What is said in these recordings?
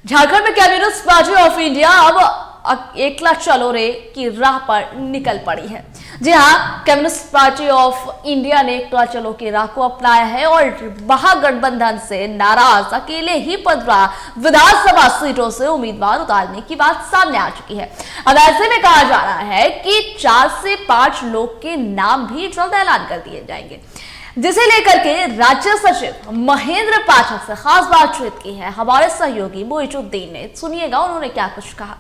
झारखंड में communist party of India अब एकला चलो रे की राह पर निकल पड़ी है। जी हाँ, कम्युनिस्ट पार्टी ऑफ इंडिया ने एकला चलो की राह को अपनाया है और महागठबंधन से नाराज अकेले ही 15 विधानसभा सीटों से उम्मीदवार उतारने की बात सामने आ चुकी है। अब ऐसे में कहा जा रहा है कि 4 से 5 लोग के नाम भी जल्द ऐलान कर दिए जाएंगे, जिसे लेकर के राज्य सचिव महेंद्र पाठक से खास बातचीत की है हमारे सहयोगी मोइजुद्दीन ने। सुनिएगा उन्होंने क्या कुछ कहा।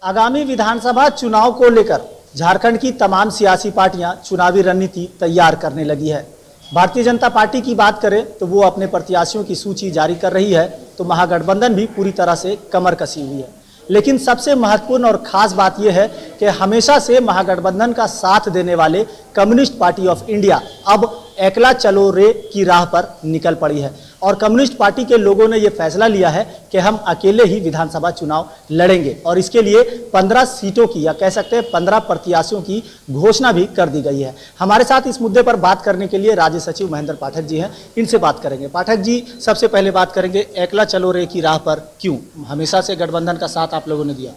आगामी विधानसभा चुनाव को लेकर झारखंड की तमाम सियासी पार्टियां चुनावी रणनीति तैयार करने लगी है। भारतीय जनता पार्टी की बात करें तो वो अपने प्रत्याशियों की सूची जारी कर रही है, तो महागठबंधन भी पूरी तरह से कमर कसी हुई है। लेकिन सबसे महत्वपूर्ण और खास बात यह है कि हमेशा से महागठबंधन का साथ देने वाले कम्युनिस्ट पार्टी ऑफ इंडिया अब एकला चलो रे की राह पर निकल पड़ी है और कम्युनिस्ट पार्टी के लोगों ने यह फैसला लिया है कि हम अकेले ही विधानसभा चुनाव लड़ेंगे और इसके लिए 15 सीटों की या कह सकते हैं 15 प्रत्याशियों की घोषणा भी कर दी गई है। हमारे साथ इस मुद्दे पर बात करने के लिए राज्य सचिव महेंद्र पाठक जी हैं, इनसे बात करेंगे। पाठक जी, सबसे पहले बात करेंगे एकला चलो रे की राह पर क्यों हमेशा से गठबंधन का साथ आप लोगों ने दिया?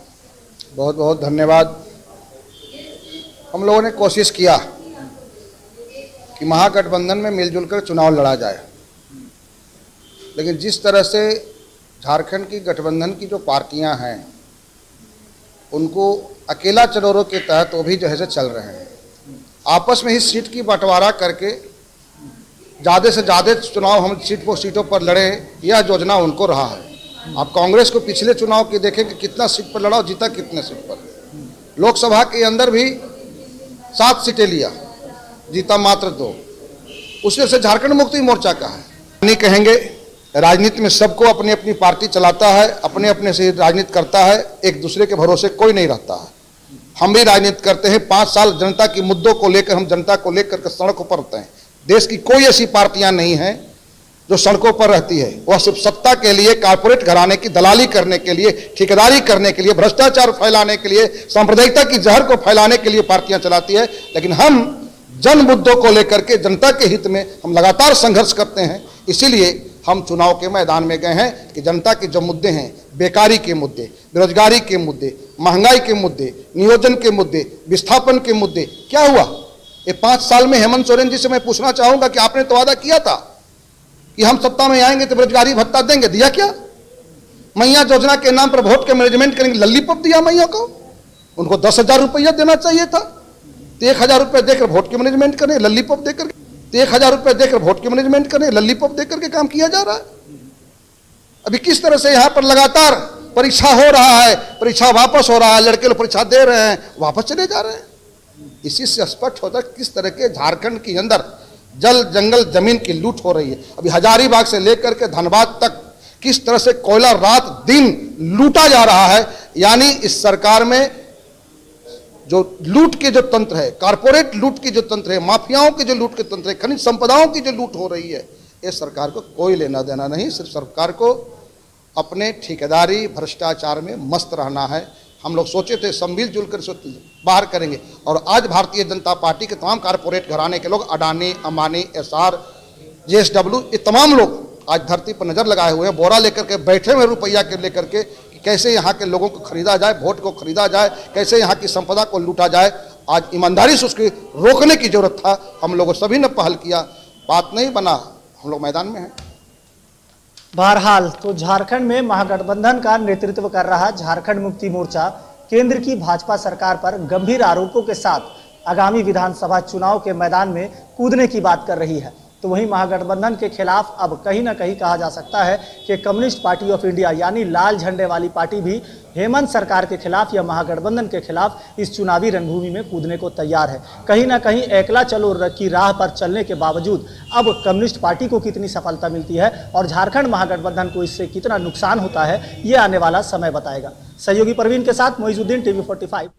बहुत बहुत धन्यवाद। हम लोगों ने कोशिश किया कि महागठबंधन में मिलजुल कर चुनाव लड़ा जाए, लेकिन जिस तरह से झारखंड की गठबंधन की जो पार्टियां हैं उनको अकेला चलोरों के तहत वो भी जो है से चल रहे हैं। आपस में ही सीट की बंटवारा करके ज़्यादा से ज़्यादा चुनाव हम सीटों पर लड़े, यह योजना उनको रहा है। आप कांग्रेस को पिछले चुनाव के देखें कि कितना सीट पर लड़ा और जीता कितने सीट पर। लोकसभा के अंदर भी 7 सीटें लिया, जीता मात्र 2। उसमें से झारखंड मुक्ति मोर्चा का है। नहीं कहेंगे, राजनीति में सबको अपनी अपनी पार्टी चलाता है, अपने अपने से राजनीति करता है, एक दूसरे के भरोसे कोई नहीं रहता है। हम भी राजनीति करते हैं, 5 साल जनता की मुद्दों को लेकर हम जनता को लेकर के सड़कों पर रहते हैं। देश की कोई ऐसी पार्टियां नहीं हैं जो सड़कों पर रहती है। वह सिर्फ सत्ता के लिए, कारपोरेट घराने की दलाली करने के लिए, ठेकेदारी करने के लिए, भ्रष्टाचार फैलाने के लिए, सांप्रदायिकता की जहर को फैलाने के लिए पार्टियां चलाती है। लेकिन हम जन मुद्दों को लेकर के जनता के हित में हम लगातार संघर्ष करते हैं। इसीलिए हम चुनाव के मैदान में गए हैं कि जनता के जो मुद्दे हैं, बेकारी के मुद्दे, बेरोजगारी के मुद्दे, महंगाई के मुद्दे, नियोजन के मुद्दे, विस्थापन के मुद्दे, क्या हुआ ये 5 साल में? हेमंत सोरेन जी से मैं पूछना चाहूंगा कि आपने तो वादा किया था कि हम सत्ता में आएंगे तो बेरोजगारी भत्ता देंगे, दिया क्या? मैया योजना के नाम पर वोट के मैनेजमेंट करेंगे, लल्लीपॉप दिया मैया को। उनको 10,000 रुपया देना चाहिए था, तो 1,000 रुपये देकर वोट के मैनेजमेंट करें, लल्लीपॉप देकर, 1,000 रुपये देकर वोट के मैनेजमेंट करें, लल्लीपॉप देकर के काम किया जा रहा है। अभी किस तरह से यहाँ पर लगातार परीक्षा हो रहा है, परीक्षा वापस हो रहा है, लड़के लोग परीक्षा दे रहे हैं, वापस चले जा रहे हैं। इसी से स्पष्ट होता है किस तरह के झारखंड के अंदर जल जंगल जमीन की लूट हो रही है। अभी हजारीबाग से लेकर के धनबाद तक किस तरह से कोयला रात दिन लूटा जा रहा है। यानी इस सरकार में जो लूट के जो तंत्र है, कारपोरेट लूट की जो तंत्र है, माफियाओं के जो लूट के तंत्र है, खनिज संपदाओं की जो लूट हो रही है, इस सरकार को कोई लेना देना नहीं। सिर्फ सरकार को अपने ठेकेदारी भ्रष्टाचार में मस्त रहना है। हम लोग सोचे थे सब मिलजुल कर बाहर करेंगे, और आज भारतीय जनता पार्टी के तमाम कारपोरेट घराने के लोग, अडानी, अंबानी, एसआर, जेएसडब्ल्यू, ये तमाम लोग आज धरती पर नजर लगाए हुए हैं, बोरा लेकर के बैठे हुए रुपया के लेकर के कि कैसे यहाँ के लोगों को खरीदा जाए, वोट को खरीदा जाए, कैसे यहाँ की संपदा को लूटा जाए। आज ईमानदारी से उसकी रोकने की जरूरत था। हम लोगों सभी ने पहल किया, बात नहीं बना, हम लोग मैदान में हैं। बहरहाल तो झारखंड में महागठबंधन का नेतृत्व कर रहा झारखंड मुक्ति मोर्चा केंद्र की भाजपा सरकार पर गंभीर आरोपों के साथ आगामी विधानसभा चुनाव के मैदान में कूदने की बात कर रही है। तो वहीं महागठबंधन के खिलाफ अब कहीं ना कहीं कहा जा सकता है कि कम्युनिस्ट पार्टी ऑफ इंडिया यानी लाल झंडे वाली पार्टी भी हेमंत सरकार के खिलाफ या महागठबंधन के खिलाफ इस चुनावी रणभूमि में कूदने को तैयार है। कहीं ना कहीं एकला चलो की राह पर चलने के बावजूद अब कम्युनिस्ट पार्टी को कितनी सफलता मिलती है और झारखंड महागठबंधन को इससे कितना नुकसान होता है, ये आने वाला समय बताएगा। सहयोगी परवीन के साथ मोइजुद्दीन, TV45।